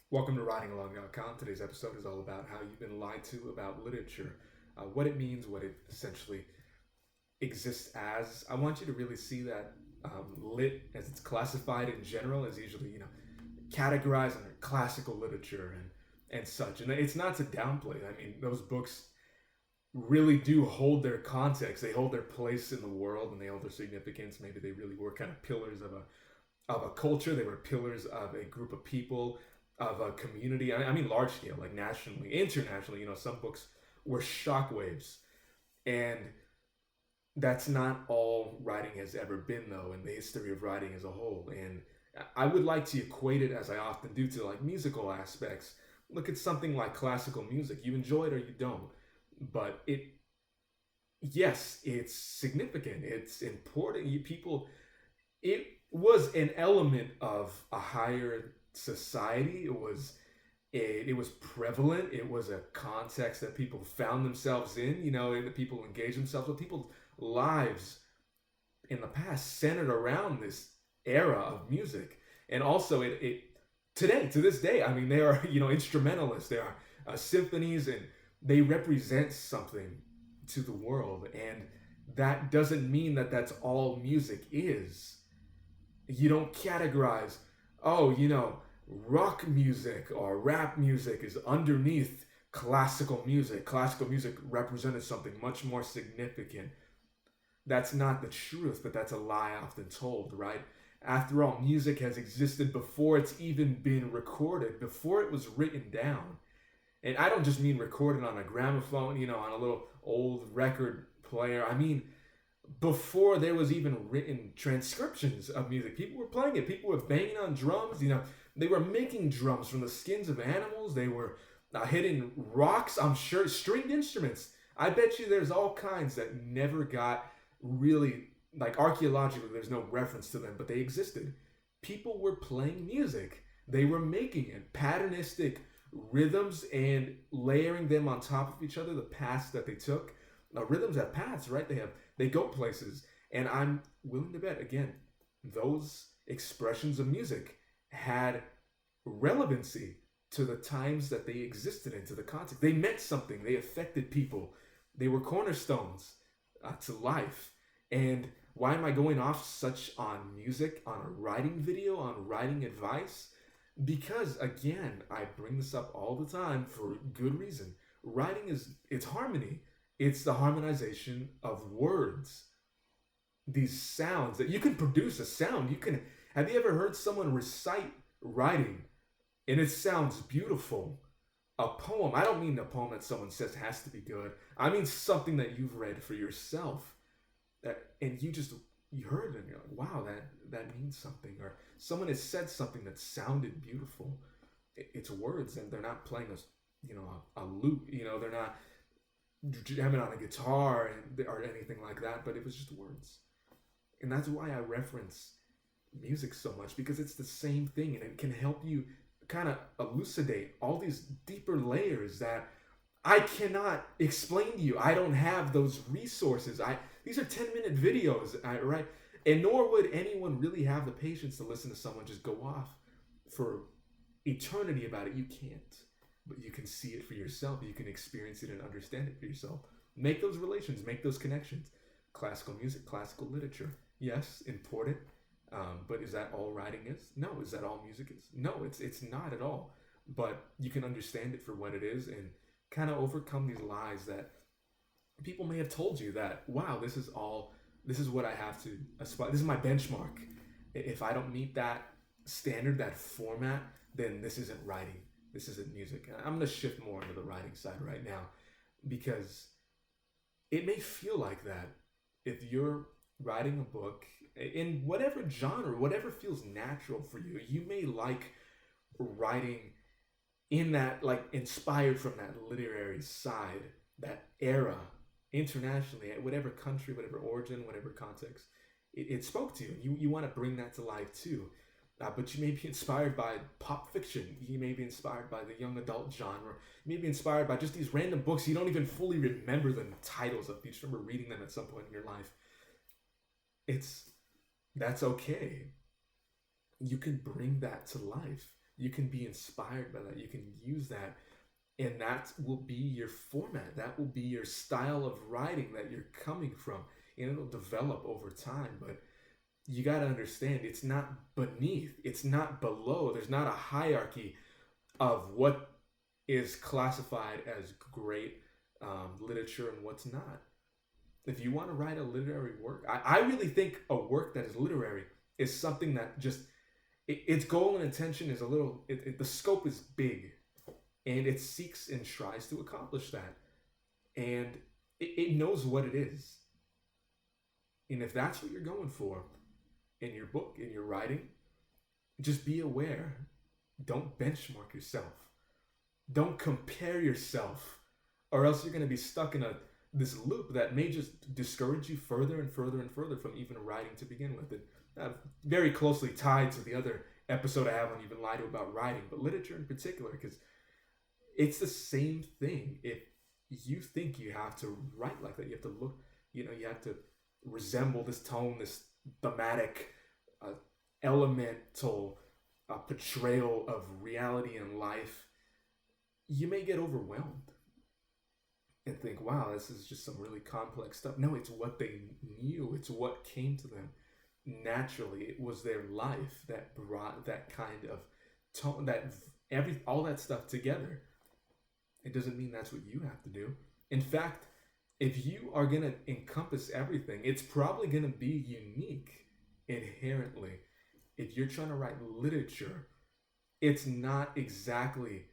Welcome to WritingAlong.com. Today's episode is all about how you've been lied to about literature, what it means, what it essentially exists as. I want you to really see that lit, as it's classified in general, is usually categorized under classical literature and such. And it's not to downplay. I mean, those books really do hold their context. They hold their place in the world, and they hold their significance. Maybe they really were kind of pillars of a culture. They were pillars of a group of people, of a community. I mean, large scale, like nationally, internationally. Some books were shockwaves, and that's not all writing has ever been, though, in the history of writing as a whole. And I would like to equate it, as I often do, to like musical aspects. Look at something like classical music. You enjoy it or you don't, but yes, it's significant. It's important. It was an element of a higher society. It was prevalent. It was a context that people found themselves in. And that people engaged themselves with. People's lives in the past centered around this era of music, and also it today, to this day. I mean, they are instrumentalists. They are symphonies, and they represent something to the world. And that doesn't mean that that's all music is. You don't categorize, oh, rock music or rap music is underneath classical music. Classical music represented something much more significant. That's not the truth, but that's a lie often told, right? After all, music has existed before it's even been recorded, before it was written down. And I don't just mean recorded on a gramophone, on a little old record player. I mean, before there was even written transcriptions of music, people were playing it. People were banging on drums. They were making drums from the skins of animals. They were hitting rocks. I'm sure stringed instruments. I bet you there's all kinds that never got really, like, archaeologically. There's no reference to them, but they existed. People were playing music. They were making it patternistic rhythms and layering them on top of each other. The paths that they took. Rhythms have paths, right? They go places. And I'm willing to bet, again, those expressions of music had relevancy to the times that they existed in, to the context. They meant something. They affected people. They were cornerstones to life. And why am I going off such on music, on a writing video, on writing advice? Because, again, I bring this up all the time for good reason. Writing it's harmony. It's the harmonization of words. These sounds that you can produce a sound. Have you ever heard someone recite writing and it sounds beautiful? A poem. I don't mean a poem that someone says has to be good. I mean something that you've read for yourself, and you heard it and you're like, wow, that means something. Or someone has said something that sounded beautiful. It's words, and they're not playing a lute. They're not jamming on a guitar or anything like that, but it was just words. And that's why I reference music so much, because it's the same thing, and it can help you kind of elucidate all these deeper layers that I cannot explain to you. I don't have those resources. These are 10-minute videos, right? And nor would anyone really have the patience to listen to someone just go off for eternity about it. You can't. But you can see it for yourself. You can experience it and understand it for yourself. Make those relations, make those connections. Classical music, classical literature. Yes, important. But is that all writing is? No. Is that all music is? No, it's not at all. But you can understand it for what it is and kind of overcome these lies that people may have told you that, wow, this is what I have to aspire. This is my benchmark. If I don't meet that standard, that format, then this isn't writing. This isn't music. I'm going to shift more into the writing side right now, because it may feel like that if you're writing a book in whatever genre, whatever feels natural for you. You may like writing in that, like, inspired from that literary side, that era, internationally, at whatever country, whatever origin, whatever context, it spoke to you. You want to bring that to life too. But you may be inspired by pop fiction. You may be inspired by the young adult genre. You may be inspired by just these random books. You don't even fully remember the titles of. You just remember reading them at some point in your life. That's okay. You can bring that to life. You can be inspired by that. You can use that, and that will be your format. That will be your style of writing that you're coming from, and it'll develop over time. But you got to understand, it's not beneath, it's not below. There's not a hierarchy of what is classified as great literature and what's not. If you want to write a literary work, I really think a work that is literary is something that just its goal and intention is a little. The scope is big, and it seeks and tries to accomplish that, and it knows what it is. And if that's what you're going for in your book, in your writing, just be aware. Don't benchmark yourself. Don't compare yourself, or else you're going to be stuck in this loop that may just discourage you further and further and further from even writing to begin with. It very closely tied to the other episode I have on Even Lie to about writing, but literature in particular, because it's the same thing. If you think you have to write like that, you have to look, you have to resemble this tone, this thematic, elemental portrayal of reality and life, you may get overwhelmed and think, wow, this is just some really complex stuff. No, it's what they knew. It's what came to them naturally. It was their life that brought that kind of tone, all that stuff together. It doesn't mean that's what you have to do. In fact, if you are going to encompass everything, it's probably going to be unique inherently. If you're trying to write literature, it's not exactly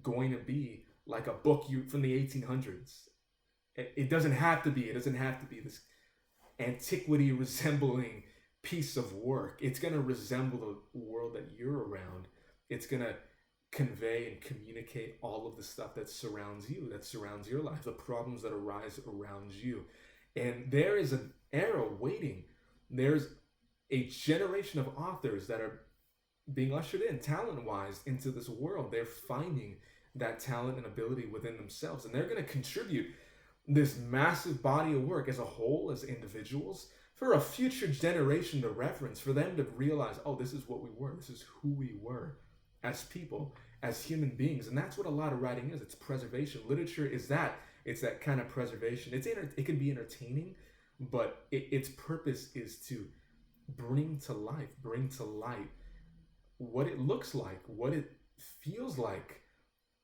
going to be like a book from the 1800s. It doesn't have to be. It doesn't have to be this antiquity resembling piece of work. It's going to resemble the world that you're around. It's going to convey and communicate all of the stuff that surrounds you, that surrounds your life, the problems that arise around you. And there is an era waiting. There's a generation of authors that are being ushered in talent-wise into this world. They're finding that talent and ability within themselves, and they're going to contribute this massive body of work as a whole, as individuals, for a future generation to reference, for them to realize, oh, this is what we were, this is who we were as people, as human beings. And that's what a lot of writing is. It's preservation. Literature is that. It's that kind of preservation. It can be entertaining, but its purpose is to bring to light what it looks like, what it feels like.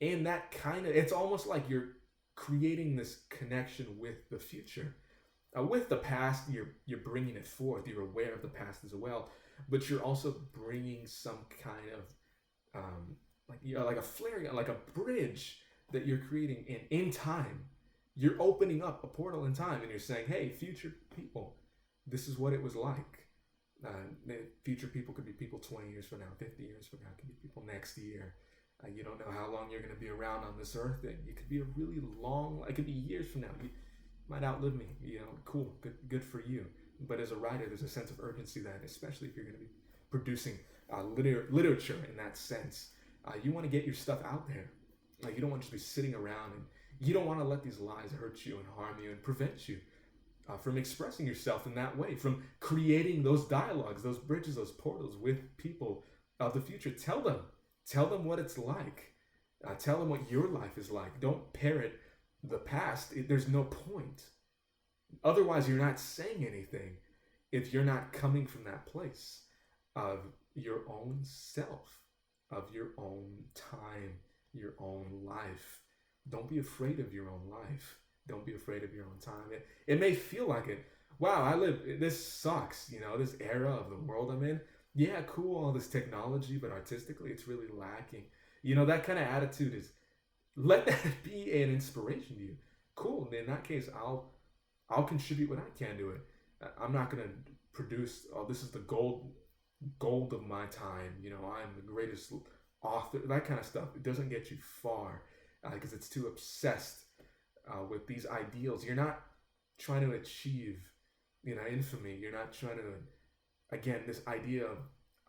And that kind of, it's almost like you're creating this connection with the future. With the past, you're bringing it forth. You're aware of the past as well, but you're also bringing some kind of like a flare, like a bridge that you're creating in time. You're opening up a portal in time, and you're saying, "Hey, future people, this is what it was like." Future people could be people 20 years from now, 50 years from now. It could be people next year. You don't know how long you're going to be around on this earth. And you could be a really long, it could be years from now. You might outlive me. Cool, good for you. But as a writer, there's a sense of urgency that, especially if you're going to be producing literature in that sense, you want to get your stuff out there. You don't want to just be sitting around, and you don't want to let these lies hurt you and harm you and prevent you from expressing yourself in that way, from creating those dialogues, those bridges, those portals with people of the future. Tell them what it's like. Tell them what your life is like. Don't parrot the past. There's no point. Otherwise, you're not saying anything if you're not coming from that place of your own self, of your own time, your own life. Don't be afraid of your own life. Don't be afraid of your own time. It may feel like it. Wow, this sucks. This era of the world I'm in. Yeah, cool, all this technology, but artistically, it's really lacking. That kind of attitude is, let that be an inspiration to you. Cool. In that case, I'll contribute what I can to it. I'm not going to produce, oh, this is the gold of my time. I'm the greatest author. That kind of stuff. It doesn't get you far because it's too obsessed with these ideals. You're not trying to achieve, infamy. You're not trying to, again, this idea of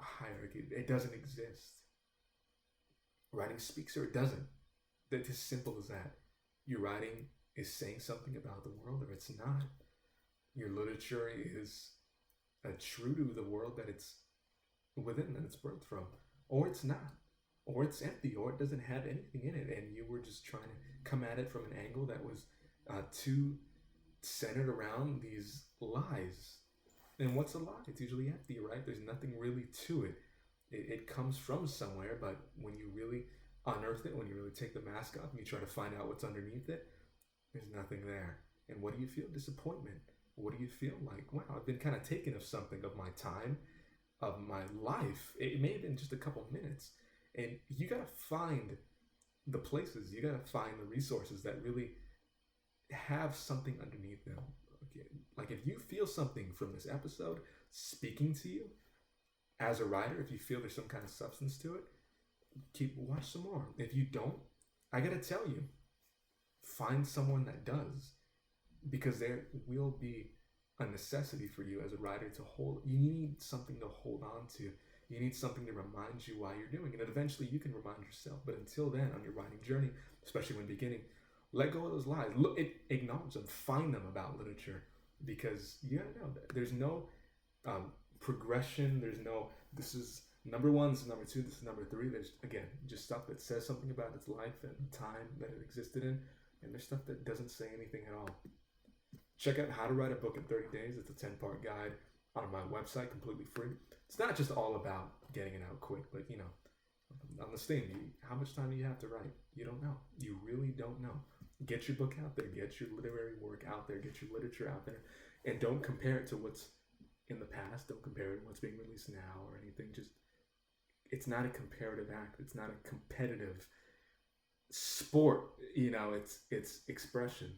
a hierarchy. It doesn't exist. Writing speaks or it doesn't. That's as simple as that. Your writing is saying something about the world or it's not. Your literature is true to the world that it's within, that it's birthed from, or it's not. or it's empty, or it doesn't have anything in it, and you were just trying to come at it from an angle that was too centered around these lies. And what's a lie? It's usually empty, right? There's nothing really to it. It comes from somewhere, but when you really unearth it, when you really take the mask off and you try to find out what's underneath it, there's nothing there. And what do you feel? Disappointment. What do you feel like? Wow, I've been kind of taken of something, of my time, of my life. It may have been just a couple minutes. And you got to find the places, you got to find the resources that really have something underneath them. Okay. Like if you feel something from this episode speaking to you as a writer, if you feel there's some kind of substance to it, watch some more. If you don't, I got to tell you, find someone that does, because there will be a necessity for you as a writer to hold. You need something to hold on to. You need something to remind you why you're doing it. And eventually you can remind yourself. But until then, on your writing journey, especially when beginning, let go of those lies. Look, acknowledge them. Find them about literature, because you gotta know that there's no progression. There's no, this is number one, this is number two, this is number three. There's, again, just stuff that says something about its life and time that it existed in. And there's stuff that doesn't say anything at all. Check out How to Write a Book in 30 Days. It's a 10-part guide on my website, completely free. It's not just all about getting it out quick, but on this thing, how much time do you have to write? You don't know. You really don't know. Get your book out there. Get your literary work out there. Get your literature out there. And don't compare it to what's in the past. Don't compare it to what's being released now or anything. Just, it's not a comparative act. It's not a competitive sport. It's expression.